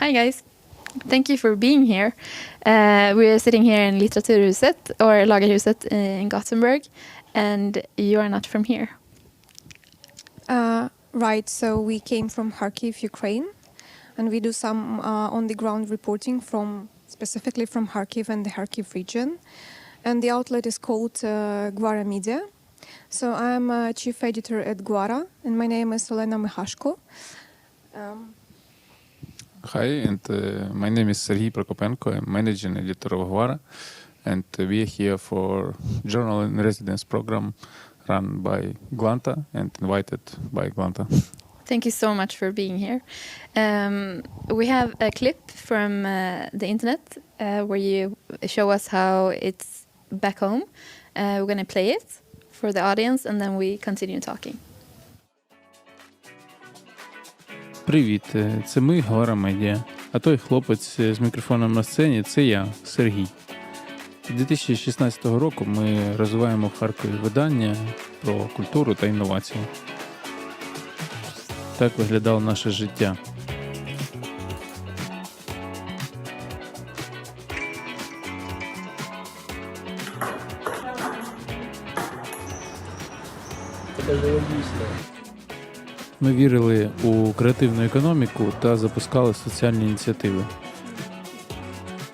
Hi guys, thank you for being here. We are sitting here in Litteraturhuset or Lagerhuset in Gothenburg, and you are not from here. Right, so we came from Kharkiv, Ukraine, and we do some on-the-ground reporting specifically from Kharkiv and the Kharkiv region. And the outlet is called Gwara Media. So I'm a chief editor at Gwara, and my name is Olena Mihashko. Hi, and my name is Sergei Prokopenko. I'm managing editor of Gwara, and we are here for journal in residence program run by Glänta and invited by Glänta. Thank you so much for being here. We have a clip from the internet where you show us how it's back home. We're going to play it for the audience and then we continue talking. Привіт, це ми, Gwara Media. А той хлопець з мікрофоном на сцені – це я, Сергій. З 2016 року ми розвиваємо в Харкові видання про культуру та інновації. Так виглядало наше життя. Ми вірили у креативну економіку та запускали соціальні ініціативи.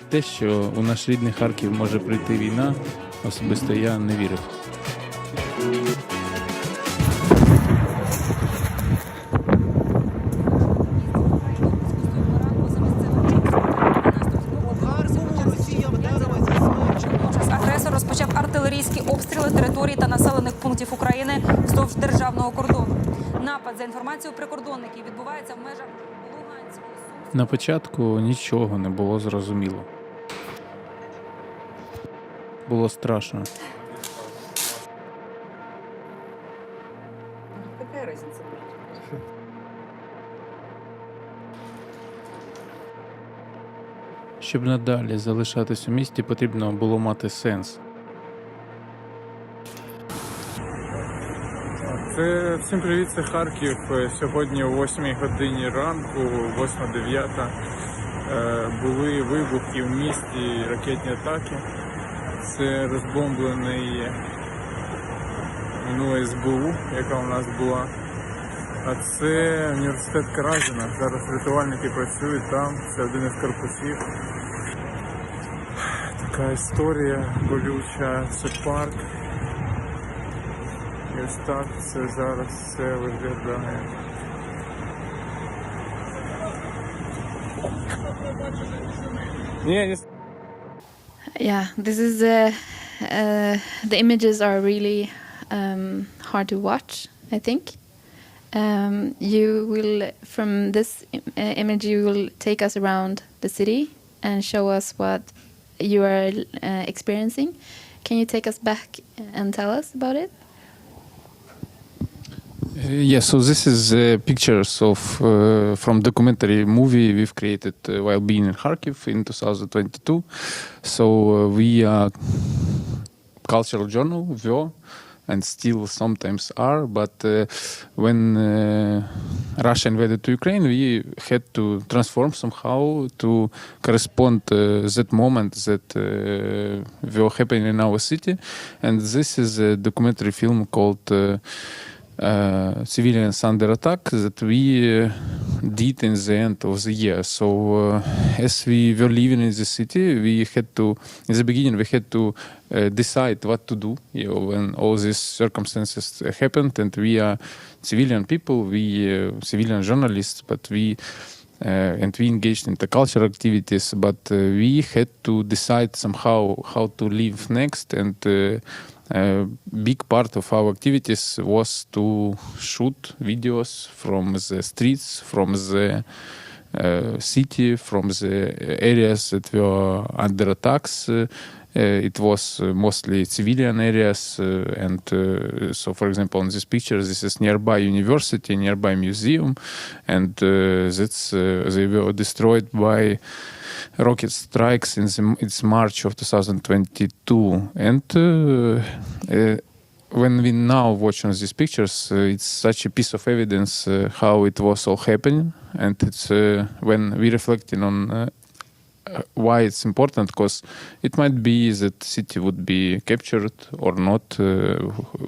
Те, що у наш рідний Харків може прийти війна, особисто я не вірив. Агресор розпочав артилерійські обстріли територій та населених пунктів України вздовж державного кордону. Напад, за інформацією прикордонників, відбувається в межах Луганської. На початку нічого не було зрозуміло. Було страшно. Щоб надалі залишатись у місті, потрібно було мати сенс. Всім привіт, це Харків. Сьогодні о 8 годині ранку, 8-9, були вибухи в місті, ракетні атаки. Це розбомблений СБУ, яка у нас була. А це університет Каразіна. Зараз рятувальники працюють там, це один із корпусів. Така історія болюча, це парк. І ось так це зараз все виглядає. Yeah, this is the images are really hard to watch, I think. You will, from this image, you will take us around the city and show us what you are experiencing. Can you take us back and tell us about it? Yeah, so this is pictures of from documentary movie we've created while being in Kharkiv in 2022. So we are cultural journal, VO, and still sometimes are, but when Russia invaded to Ukraine, we had to transform somehow to correspond that moment that were happening in our city. And this is a documentary film called Civilians Under Attack that we did in the end of the year. So as we were living in the city, we had to, in the beginning, we had to decide what to do, when all these circumstances happened. And we are civilian people, we civilian journalists, but we engaged in the cultural activities, but we had to decide somehow how to live next. And big part of our activities was to shoot videos from the streets, from the city, from the areas that were under attacks. It was mostly civilian areas, and so, for example, on this picture, this is nearby university, nearby museum, and they were destroyed by rocket strikes in March of 2022. And when we now watch on these pictures, it's such a piece of evidence how it was all happening, and it's when we reflecting on why it's important, because it might be that city would be captured or not.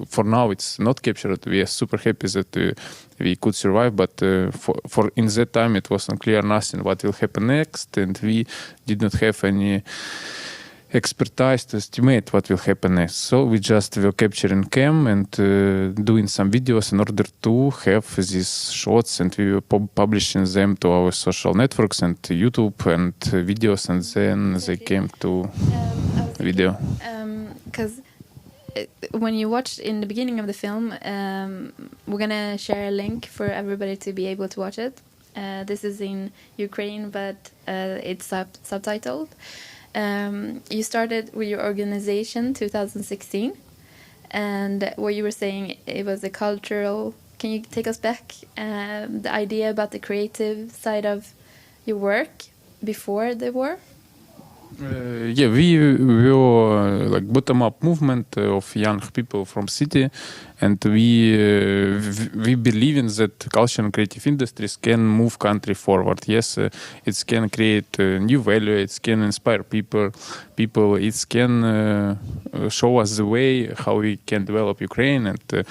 For now, it's not captured. We are super happy that we could survive, but for in that time it was unclear nothing what will happen next, and we did not have any expertise to estimate what will happen next. So we just were capturing cam and doing some videos in order to have these shots, and we were publishing them to our social networks and to YouTube and videos, and then they came to video. Because when you watch in the beginning of the film, we're gonna share a link for everybody to be able to watch it. This is in Ukraine, but it's subtitled. You started with your organization 2016, and what you were saying, it was a cultural. Can you take us back the idea about the creative side of your work before the war? Yeah, we were like bottom-up movement of young people from city, and we believe in that culture and creative industries can move country forward. Yes, it can create new value, it can inspire people, it can show us the way how we can develop Ukraine, and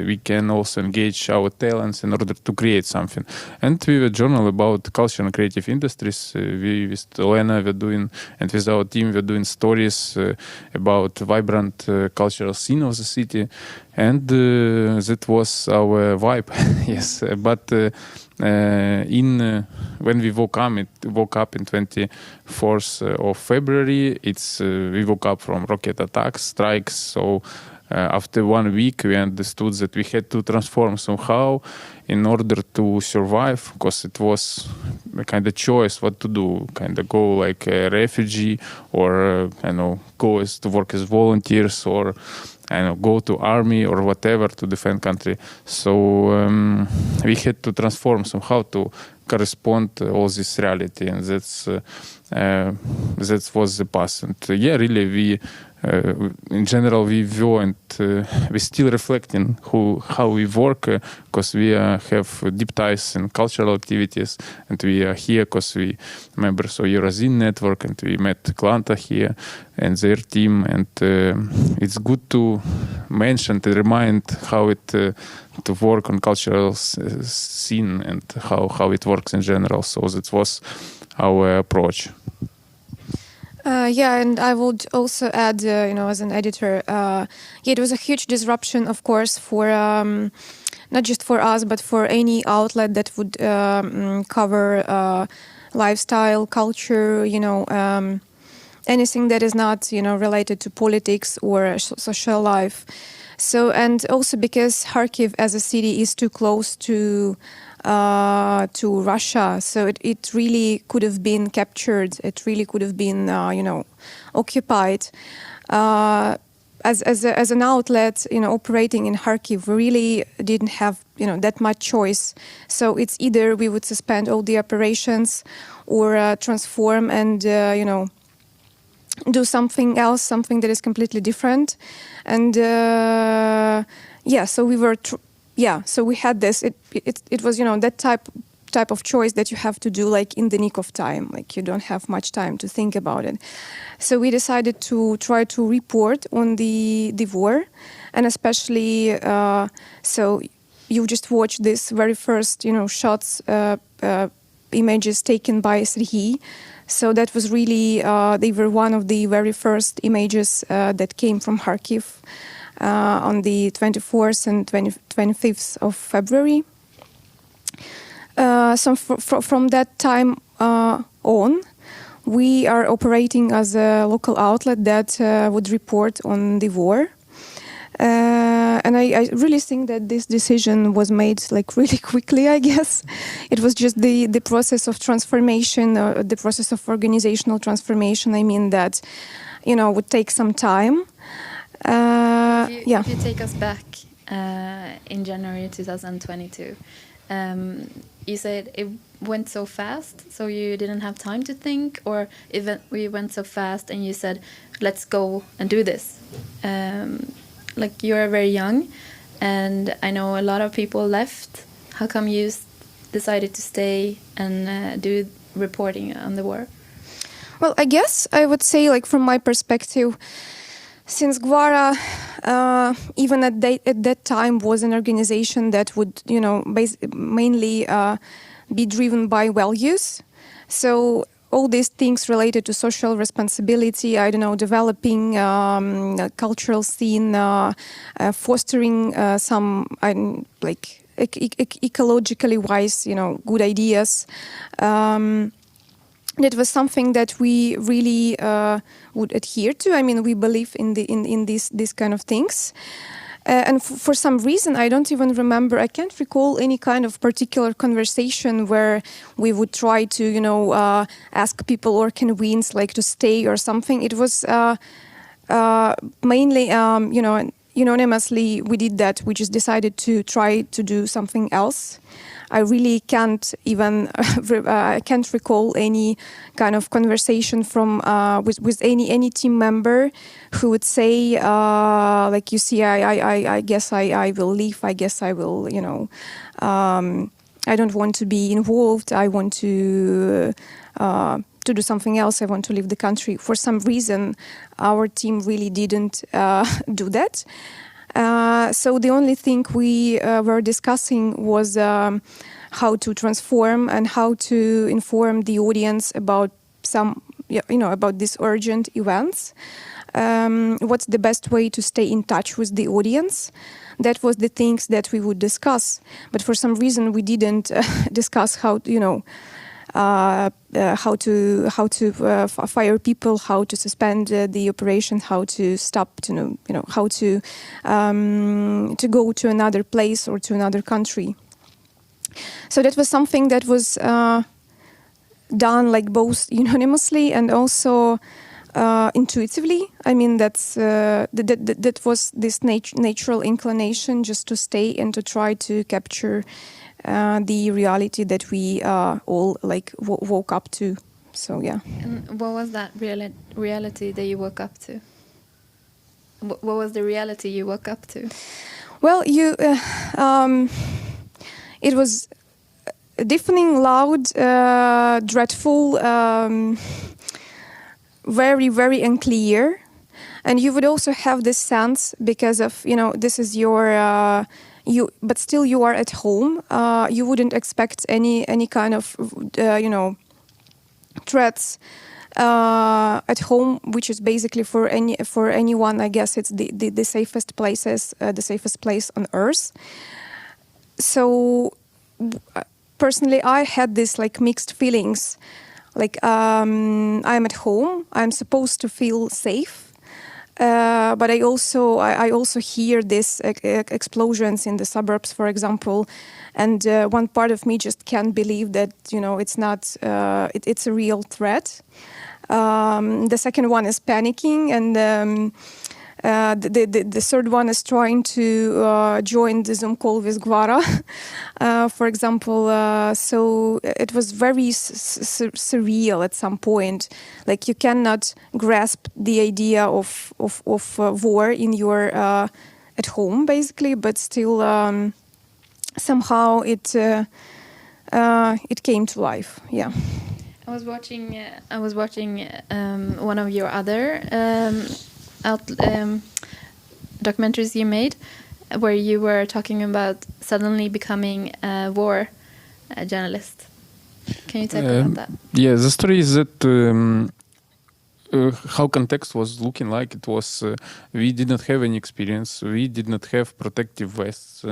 we can also engage our talents in order to create something. And we were journal about culture and creative industries. We with Elena were doing, and with our team we're doing stories about vibrant cultural scene of the city, and that was our vibe. Yes, but when we woke up in 24th of February, we woke up from rocket attacks, strikes. So after 1 week, we understood that we had to transform somehow in order to survive, because it was a kind of choice what to do, kind of go like a refugee, or go to work as volunteers, or go to army or whatever to defend country. So we had to transform somehow to correspond all this reality, and that was the past. And really we in general we weren't we still reflecting how we work, because we have deep ties in cultural activities, and we are here because we members of Eurozine network, and we met Glänta here and their team, and it's good to mention, to remind how it to work on cultural scene and how it works in general. So that was our approach. And I would also add, as an editor, it was a huge disruption, of course, for not just for us, but for any outlet that would cover lifestyle, culture, anything that is not, related to politics or social life. So, and also because Kharkiv as a city is too close to Russia, so it really could have been captured. It really could have been, occupied. As an outlet, operating in Kharkiv, we really didn't have, that much choice. So it's either we would suspend all the operations, or transform and, do something else, something that is completely different. And so we were. So we had this. It was that type of choice that you have to do like in the nick of time. Like you don't have much time to think about it. So we decided to try to report on the war, and especially so you just watch this very first shots, images taken by Serhiy. So that was really they were one of the very first images that came from Kharkiv. On the 24th and 25th of February. So from that time on, we are operating as a local outlet that would report on the war. And I really think that this decision was made like really quickly, I guess. It was just the process of transformation, the process of organizational transformation. I mean that, would take some time. If you take us back in January 2022, you said it went so fast, so you didn't have time to think, or we went so fast and you said, let's go and do this. like you are very young, and I know a lot of people left. How come you decided to stay and do reporting on the war? Well, I guess I would say, like, from my perspective, since Gwara, even at that time, was an organization that would, mainly be driven by values. So all these things related to social responsibility, developing a cultural scene, fostering some, ecologically wise, good ideas. That was something that we really would adhere to. I mean, we believe in these kind of things. And for some reason, I don't even remember, I can't recall any kind of particular conversation where we would try to, ask people or convince, like, to stay or something. It was mainly, unanimously we did that. We just decided to try to do something else. I really can't even I can't recall any kind of conversation from with any team member who would say like, you see, I guess I will leave. I guess I will, I don't want to be involved. I want to do something else. I want to leave the country. For some reason, our team really didn't do that. So the only thing we were discussing was how to transform and how to inform the audience about about these urgent events. What's the best way to stay in touch with the audience? That was the things that we would discuss. But for some reason, we didn't discuss how to fire people, how to suspend the operation, how to stop, how to go to another place or to another country. So that was something that was done, like, both unanimously and also intuitively. I mean, that was this natural inclination just to stay and to try to capture the reality that we all, like, woke up to. So yeah. And what was that reality that you woke up to? What was the reality you woke up to? Well, it was deafening, loud, dreadful, very, very unclear. And you would also have this sense because of, this is your... but still you are at home. You wouldn't expect any kind of, threats at home, which is basically for anyone. I guess it's the safest places, the safest place on earth. So personally, I had this, like, mixed feelings. Like, I'm at home. I'm supposed to feel safe. But I also hear these explosions in the suburbs, for example, and one part of me just can't believe that it's not it's a real threat. The second one is panicking, and the third one is trying to join the Zoom call with Gwara, for example. So it was very surreal at some point. Like, you cannot grasp the idea of war in your at home, basically, but still somehow it came to life. Yeah. I was watching one of your other documentaries you made, where you were talking about suddenly becoming a war journalist. Can you talk about that? Yeah, the story is that how context was looking like. It was we did not have any experience. We did not have protective vests.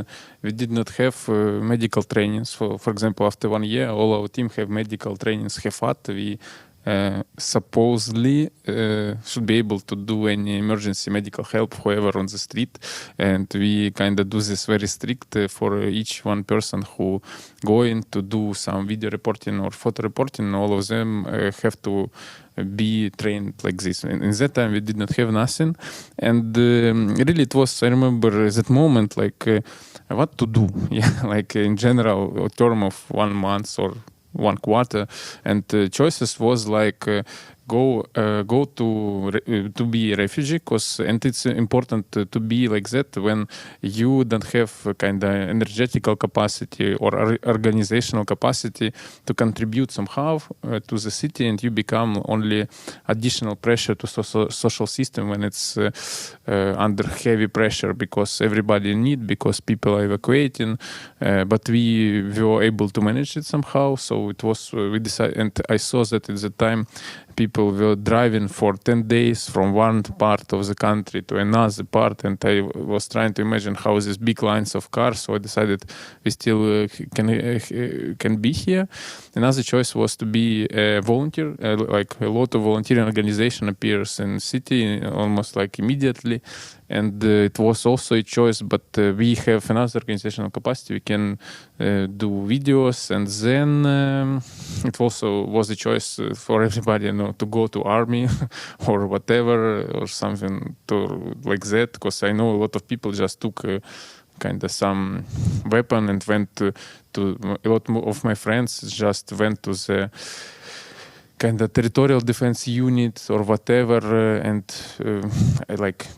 We did not have medical trainings. For example, after 1 year, all our team have medical trainings. We supposedly should be able to do any emergency medical help whoever on the street, and we kind of do this very strict for each one person who going to do some video reporting or photo reporting. All of them have to be trained like this. In that time we did not have nothing, and really it was, I remember that moment, like what to do, like in general, a term of 1 month or 1 quarter, and choices was like go to be a refugee, and it's important to be like that when you don't have a kind of energetical capacity or organizational capacity to contribute somehow to the city, and you become only additional pressure to social system when it's under heavy pressure because everybody because people are evacuating, but we were able to manage it somehow. So it was we decided, and I saw that at the time people were driving for 10 days from one part of the country to another part, and I was trying to imagine how these big lines of cars. So I decided we still can be here. Another choice was to be a volunteer. Like a lot of volunteering organization appears in city almost like immediately, and it was also a choice. But we have another organizational capacity. We can do videos, and then it also was a choice for everybody, to go to army or whatever or something like that. Because I know a lot of people just took kind of some weapon and went to a lot of my friends just went to the kind of territorial defense unit or whatever,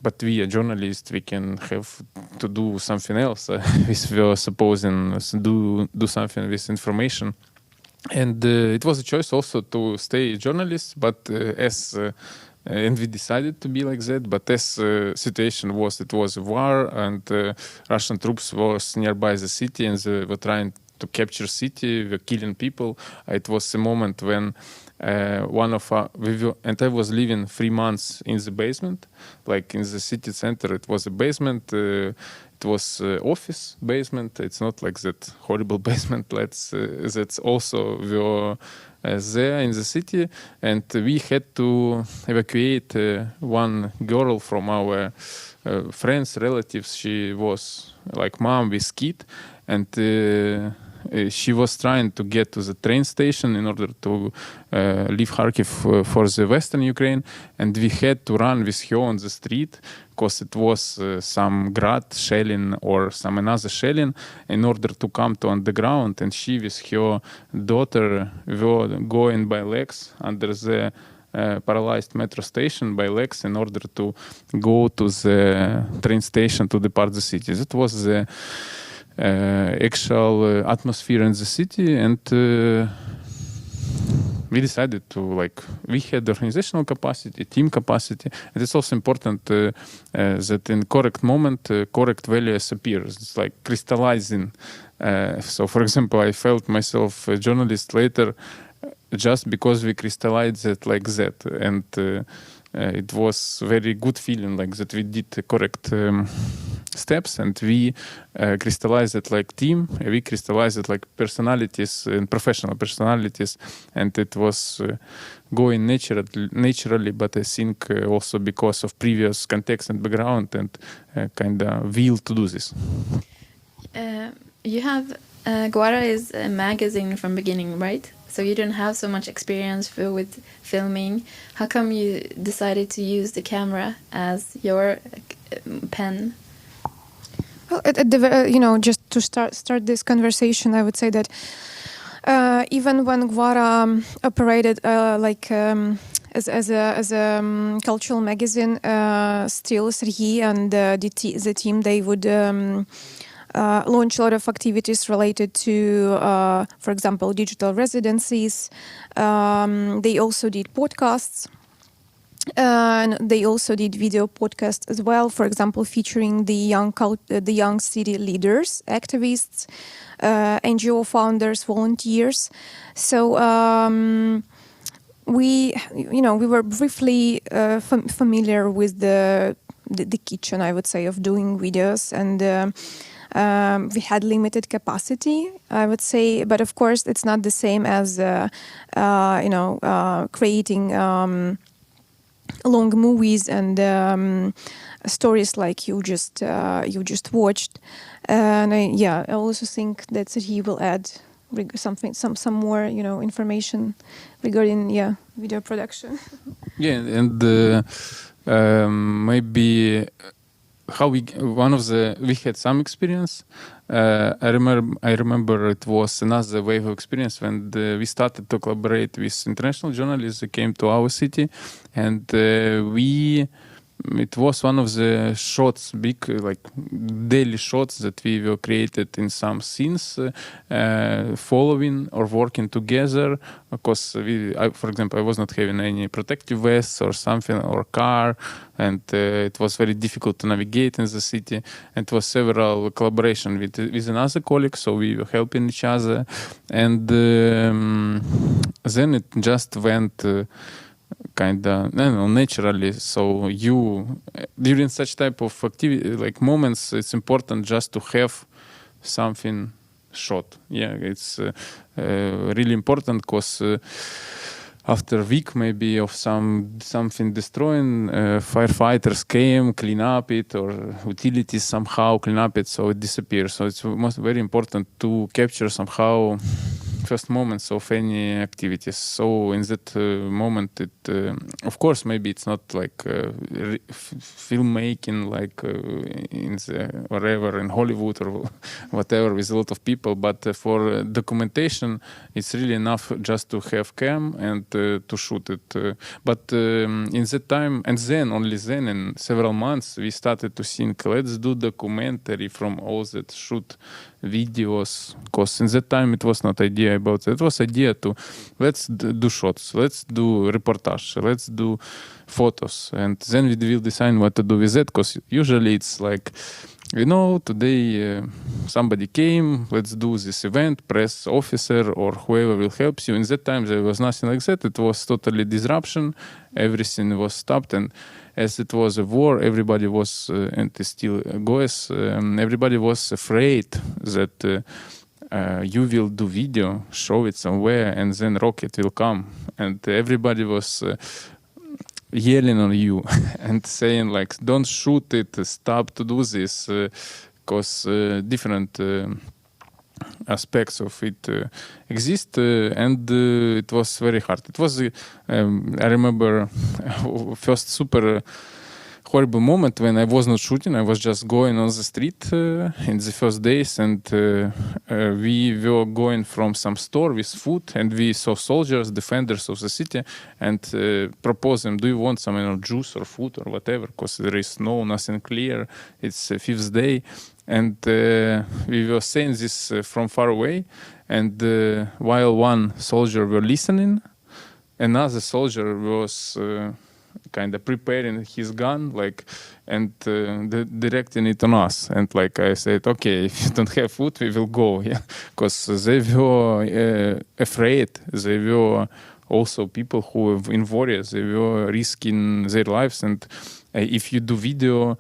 but we are journalists, we can have to do something else. We were supposing do something with information. And it was a choice also to stay a journalist, but and we decided to be like that. But as situation was, it was a war, and Russian troops was nearby the city, and they were trying to capture city, were killing people. It was a moment when and I was living 3 months in the basement, like in the city center. It was a basement. It was office basement. It's not like that horrible basement. That's also were there in the city, and we had to evacuate one girl from our friends, relatives. She was like mom with kid, and she was trying to get to the train station in order to leave Kharkiv for the western Ukraine, and we had to run with her on the street because it was some grad shelling or some another shelling in order to come to underground, and she with her daughter were going by legs under the paralyzed metro station by legs in order to go to the train station to depart the city. That was the actual atmosphere in the city, and we decided to we had organizational capacity, team capacity, and it's also important that in correct moment, correct values appears. It's like crystallizing. So, for example, I felt myself a journalist later just because we crystallized it like that, and it was very good feeling like that we did the correct steps, and we crystallized it like team, we crystallized it like personalities and professional personalities, and it was going naturally, but I think also because of previous context and background and kind of will to do this. You have Gwara is a magazine from beginning, right? So you didn't have so much experience with filming. How come you decided to use the camera as your pen? Well, just to start this conversation, I would say that even when Gwara operated as a cultural magazine, still Serhiy and the team, they would launch a lot of activities related to, for example, digital residencies. They also did podcasts. And they also did video podcasts as well, for example, featuring the young city leaders, activists, NGO founders, volunteers. So we were briefly familiar with the kitchen, I would say, of doing videos, and we had limited capacity, I would say, but of course it's not the same as creating long movies and stories like you just watched. And I also think that he will add some more information regarding video production. Yeah, and maybe we had some experience. I remember it was another wave of experience when we started to collaborate with international journalists who came to our city, and it was one of the shots, big like daily shots that we were created in some scenes, following or working together. Because for example, I was not having any protective vests or something or car, and it was very difficult to navigate in the city. And it was several collaboration with another colleague, so we were helping each other, and then it just went. Naturally. So during such type of activity, like moments, it's important just to have something shot. Yeah, it's really important because after a week maybe of something destroying, firefighters came, clean up it, or utilities somehow clean up it, so it disappears. So it's very important to capture somehow first moments of any activities. So in that moment, it of course maybe it's not like filmmaking like in the wherever in Hollywood or whatever with a lot of people, but for documentation, it's really enough just to have cam and to shoot it. But in that time, and then only then in several months, we started to think, let's do documentary from all that shoot videos, because in that time it was not idea about it. It was idea to let's do shots, let's do reportage, let's do photos, and then we will decide what to do with it, because usually it's like, today somebody came, let's do this event, press officer or whoever will help you. In that time there was nothing like that. It was totally disruption. Everything was stopped, and as it was a war, everybody was, and it still goes, everybody was afraid that you will do video, show it somewhere, and then rocket will come. And everybody was yelling on you and saying like, don't shoot it, stop to do this, because different aspects of it exist, and it was very hard. It was, I remember, first super horrible moment when I was not shooting. I was just going on the street in the first days, and we were going from some store with food, and we saw soldiers, defenders of the city, and proposed them, do you want some juice or food or whatever, because there is nothing clear. It's fifth day. And we were saying this from far away, and while one soldier were listening, another soldier was kind of preparing his gun, and directing it on us. And I said, okay, if you don't have food, we will go, because they were afraid. They were also people who were in warriors. They were risking their lives, and if you do video,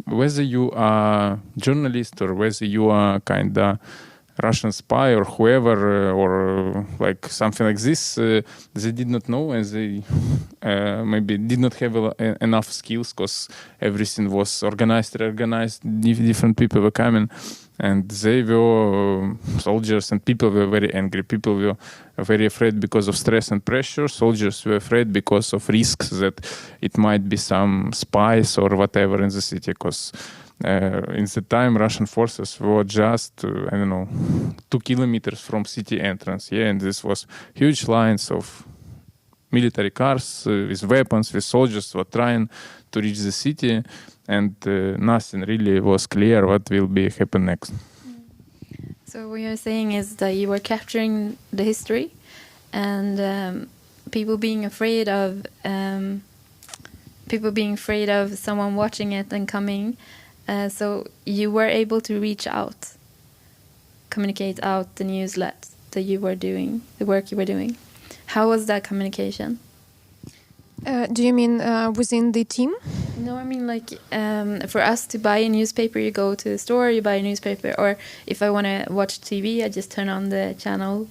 whether you are journalist or whether you are kind of Russian spy or whoever, or something like this, they did not know, and they maybe did not have enough skills, because everything was organized, reorganized, different people were coming, and they were soldiers, and people were very angry. People were very afraid because of stress and pressure. Soldiers were afraid because of risks that it might be some spies or whatever in the city, because in the time Russian forces were just 2 kilometers from city entrance, and this was huge lines of military cars with weapons, with soldiers were trying to reach the city, and nothing really was clear what will be happen next. So what you're saying is that you were capturing the history, and people being afraid of someone watching it and coming. So you were able to reach out, communicate out the newslet that you were doing, the work you were doing. How was that communication? Do you mean within the team? No, I mean for us to buy a newspaper, you go to the store, you buy a newspaper, or if I want to watch TV, I just turn on the channel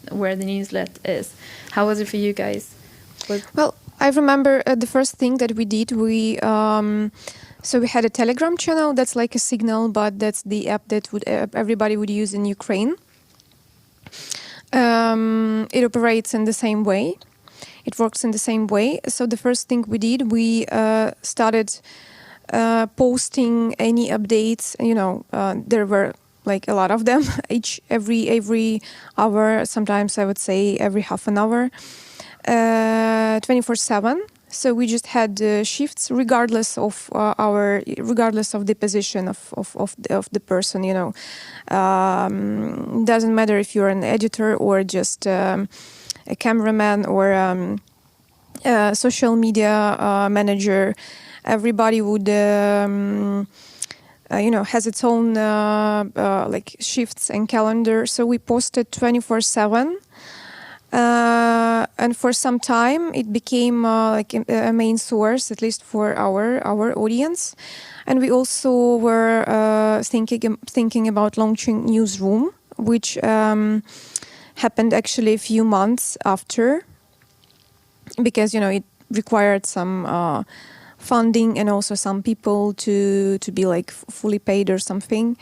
where the newslet is. How was it for you guys? Well, I remember the first thing that we did, so we had a Telegram channel that's like a Signal, but that's the app that everybody would use in Ukraine. It operates in the same way. It works in the same way. So the first thing we did, we started posting any updates. There were like a lot of them every hour. Sometimes I would say every half an hour, 24/7. So we just had shifts regardless of the position of the person. Doesn't matter if you're an editor or just a cameraman or a social media manager. Everybody would has its own like shifts and calendar. So we posted 24/7. And for some time, it became like a main source, at least for our audience. And we also were thinking about launching newsroom, which happened actually a few months after, because it required some funding and also some people to be like fully paid or something.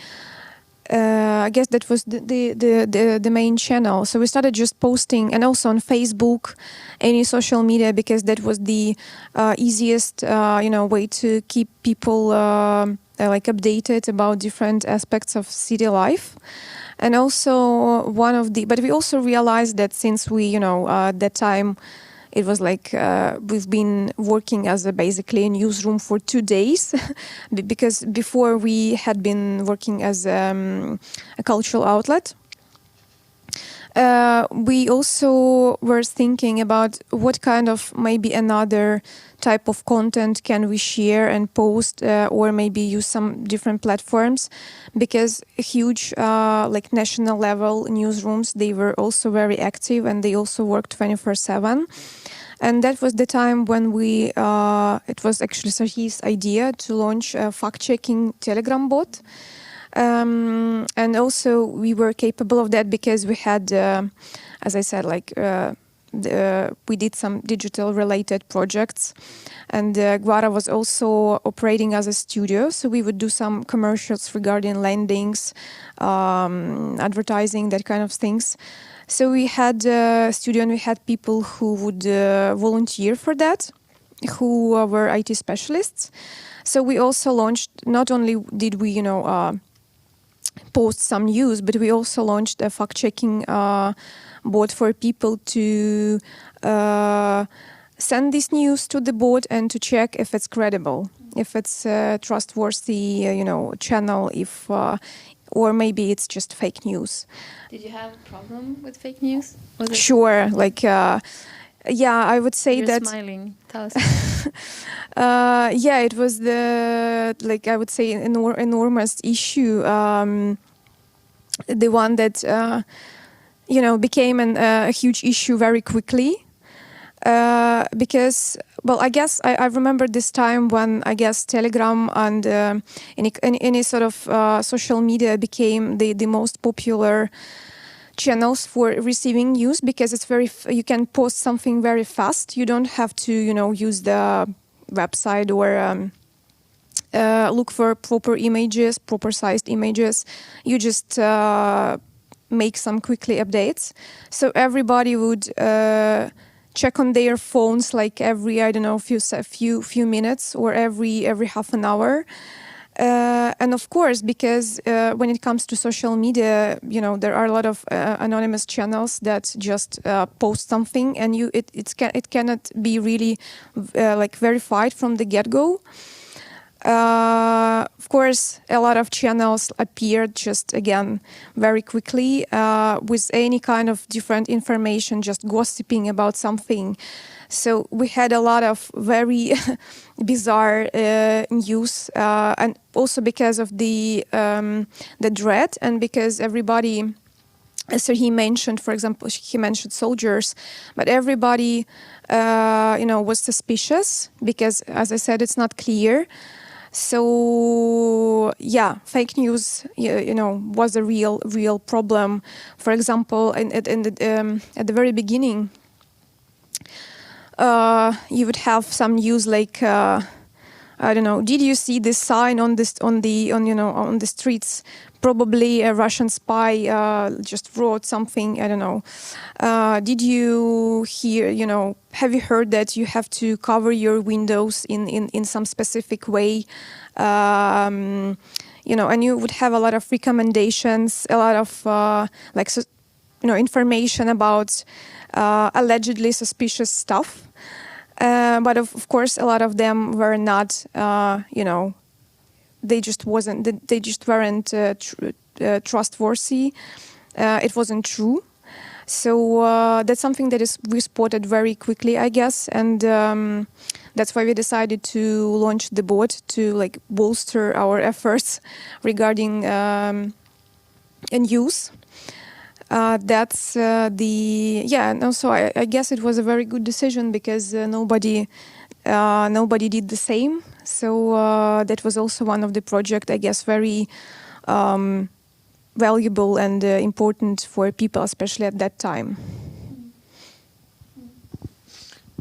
I guess that was the main channel. So we started just posting, and also on Facebook, any social media, because that was the easiest, way to keep people like updated about different aspects of city life. And also but we also realized that since we, at that time, it was like we've been working as basically a newsroom for 2 days, because before we had been working as a cultural outlet. We also were thinking about what kind of maybe another type of content can we share and post, or maybe use some different platforms, because huge like national level newsrooms, they were also very active and they also worked 24/7. And that was the time when it was actually Serhi's idea to launch a fact-checking Telegram bot. And also we were capable of that because we had, as I said, like we did some digital related projects, and Gwara was also operating as a studio. So we would do some commercials regarding landings, advertising, that kind of things. So we had a studio and we had people who would volunteer for that, who were IT specialists. So we also launched, not only did we, post some news, but we also launched a fact-checking bot for people to send this news to the bot and to check if it's credible, if it's a trustworthy, channel, if or maybe it's just fake news. Did you have a problem with fake news? Was it Sure, like I would say You're that. Smiling. Tell us. It was I would say enormous issue. The one that became a huge issue very quickly. Because, well, I guess I remember this time when I guess Telegram and any sort of social media became the most popular channels for receiving news, because it's you can post something very fast. You don't have to, use the website or look for proper images, proper sized images. You just make some quickly updates. So everybody would check on their phones like every, I don't know, few minutes or every half an hour. And of course, because when it comes to social media, there are a lot of anonymous channels that just post something, and it cannot be really like verified from the get-go. Of course, a lot of channels appeared just again very quickly with any kind of different information, just gossiping about something. So we had a lot of very bizarre news, and also because of the dread, and because everybody. So he mentioned, for example, he mentioned soldiers, but everybody, was suspicious because, as I said, it's not clear. So fake news, was a real problem. For example, at the very beginning, you would have some news like, I I don't know. Did you see this sign on the streets? Probably a Russian spy just wrote something. I don't know. Did you hear? Have you heard that you have to cover your windows in some specific way? And you would have a lot of recommendations, a lot of information about allegedly suspicious stuff. But of course, a lot of them were not, they just weren't trustworthy. It wasn't true. So that's something that we spotted very quickly, I guess. And that's why we decided to launch the bot to bolster our efforts regarding news. That's and also I guess it was a very good decision because nobody did the same. So that was also one of the project, I guess, very valuable and important for people, especially at that time.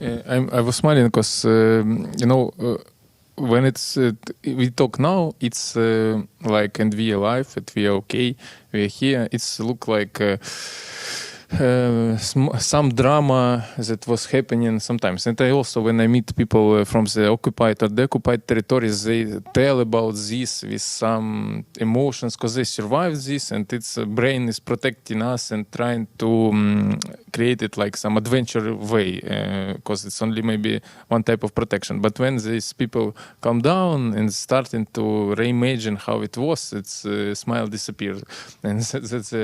I was smiling because when it's we talk now, it's and we are alive, and we are okay, we are here. It's look like some drama that was happening sometimes. And I also, when I meet people from the occupied or the occupied territories, they tell about this with some emotions because they survived this, and its brain is protecting us and trying to create it like some adventure way because it's only maybe one type of protection. But when these people calm down and starting to reimagine how it was, its smile disappears. And that's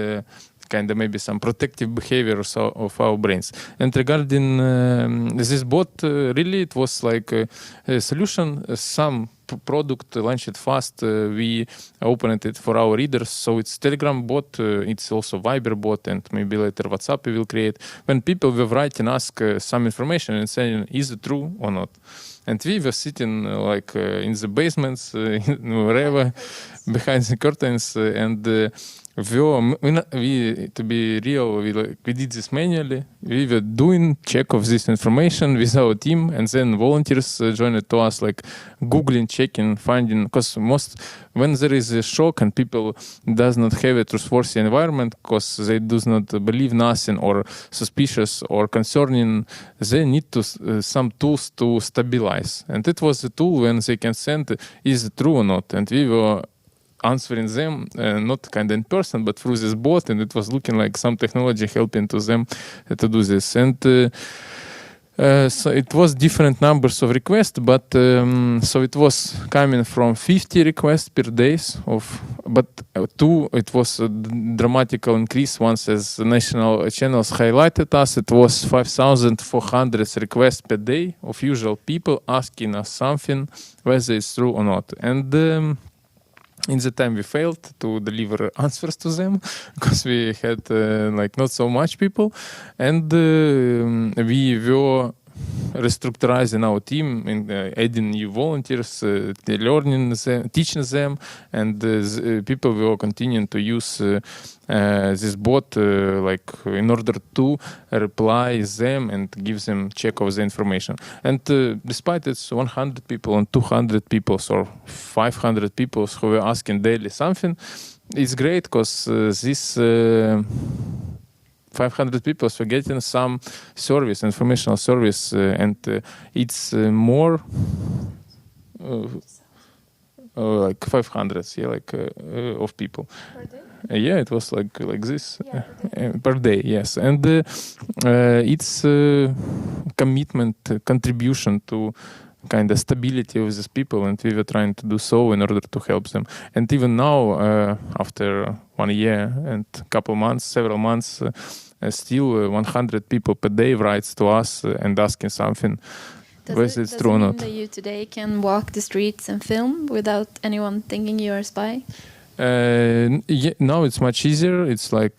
kind of maybe some protective behavior of our brains. And regarding this bot, really it was like a solution. Some product launched fast. We opened it for our readers. So it's Telegram bot. It's also Viber bot, and maybe later WhatsApp we will create. When people were writing, ask some information and saying, is it true or not? And we were sitting in the basements, wherever, behind the curtains, and we, to be real, we did this manually. We were doing check of this information with our team, and then volunteers joined to us, Googling, checking, finding, because when there is a shock and people does not have a trustworthy environment because they do not believe nothing or suspicious or concerning, they need to some tools to stabilize. And it was a tool when they can send, is it true or not? And we were answering them, not kind of in person, but through this bot, and it was looking like some technology helping to them to do this. And so it was different numbers of requests, but so it was coming from 50 requests per day, but it was a dramatical increase once as national channels highlighted us. It was 5,400 requests per day of usual people asking us something, whether it's true or not. And in the time we failed to deliver answers to them because we had not so much people, and we were restructurizing our team and adding new volunteers, learning them, teaching them, and people will continue to use this bot in order to reply them and give them check of the information. And despite it's 100 people and 200 people or 500 people who were asking daily something, it's great because this 500 people were getting some service, informational service, and it's more 500, of people. Per day? Yeah, it was like this per day, yes. And it's commitment, contribution to kind of stability of these people, and we were trying to do so in order to help them. And even now, after 1 year and several months, still 100 people per day writes to us and asking something, whether it's true or not. Does it mean that you today can walk the streets and film without anyone thinking you're a spy? Now it's much easier. It's like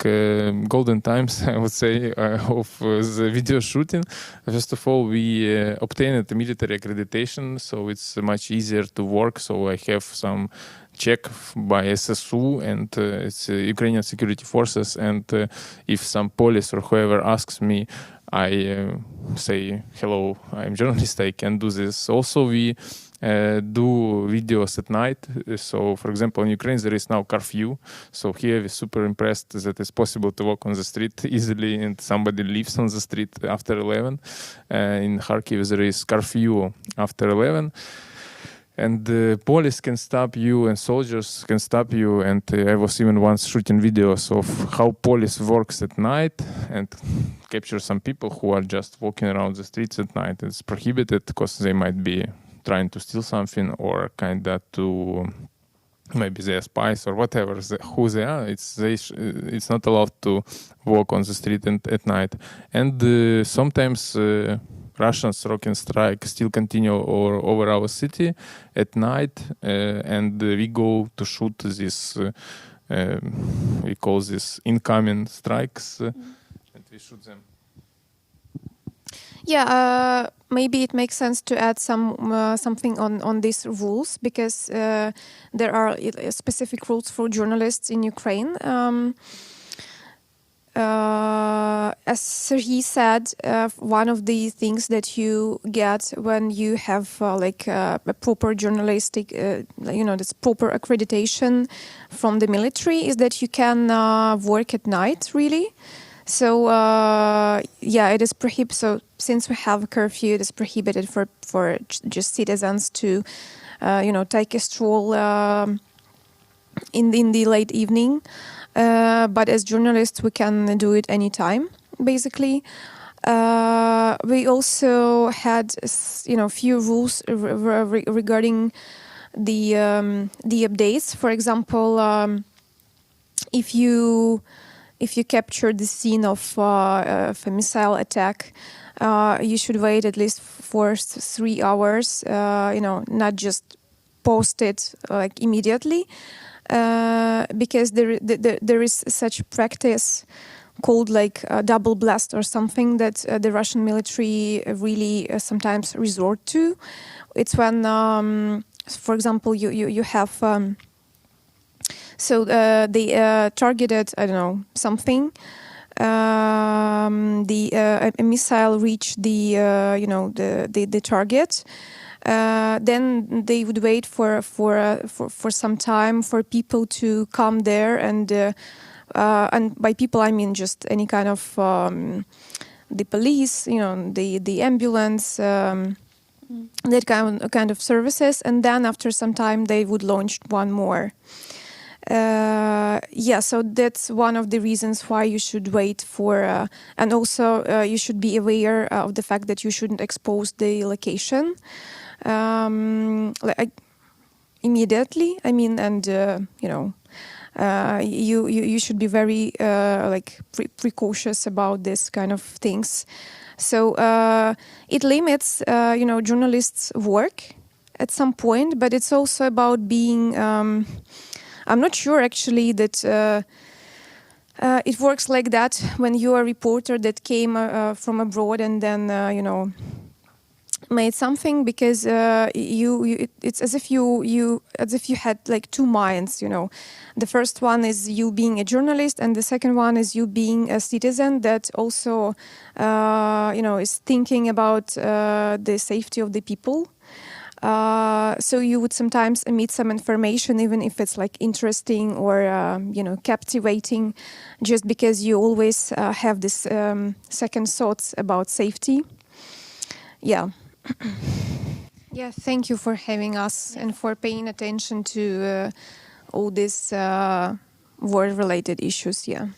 golden times, I would say, of the video shooting. First of all, we obtained the military accreditation, so it's much easier to work. So I have some check by SSU, and it's Ukrainian security forces. And if some police or whoever asks me, I say, hello, I'm journalist, I can do this. Also, we do videos at night. So, for example, in Ukraine there is now curfew. So here we're super impressed that it's possible to walk on the street easily, and somebody lives on the street after 11. In Kharkiv there is curfew after 11. And the police can stop you, and soldiers can stop you. And I was even once shooting videos of how police works at night and capture some people who are just walking around the streets at night. It's prohibited because they might be trying to steal something, or kind of to maybe they are spies or whatever who they are. It's not allowed to walk on the street at night. And sometimes Russians rocket strike still continue over our city at night, and we go to shoot this. We call this incoming strikes, and we shoot them. Yeah, maybe it makes sense to add something on these rules, because there are specific rules for journalists in Ukraine. As Serhiy said, one of the things that you get when you have a proper journalistic, this proper accreditation from the military is that you can work at night, really. So it is prohibited. So since we have a curfew, it is prohibited for just citizens to, take a stroll in the late evening. But as journalists, we can do it anytime, basically. We also had, few rules regarding the updates. For example, if you capture the scene of a missile attack, you should wait at least for 3 hours. Not just post it immediately. Because there is such practice called double blast or something that the Russian military really sometimes resort to. It's when, for example, you have they targeted, I don't know, something. A missile reached the target. Then they would wait for some time for people to come there, and by people I mean just any kind of the police, the ambulance, that kind of services, and then after some time they would launch one more. So that's one of the reasons why you should wait for, and also you should be aware of the fact that you shouldn't expose the location. Immediately, I mean, and you should be very precautious about this kind of things. So it limits journalists' work at some point, but it's also about being. I'm not sure actually that it works like that when you are a reporter that came from abroad and then made something, because it's as if you had two minds. The first one is you being a journalist, and the second one is you being a citizen that also is thinking about the safety of the people. So you would sometimes omit some information, even if it's interesting or captivating, just because you always have this second thoughts about safety. Yeah. Yeah, thank you for having us and for paying attention to all these war-related issues. Yeah.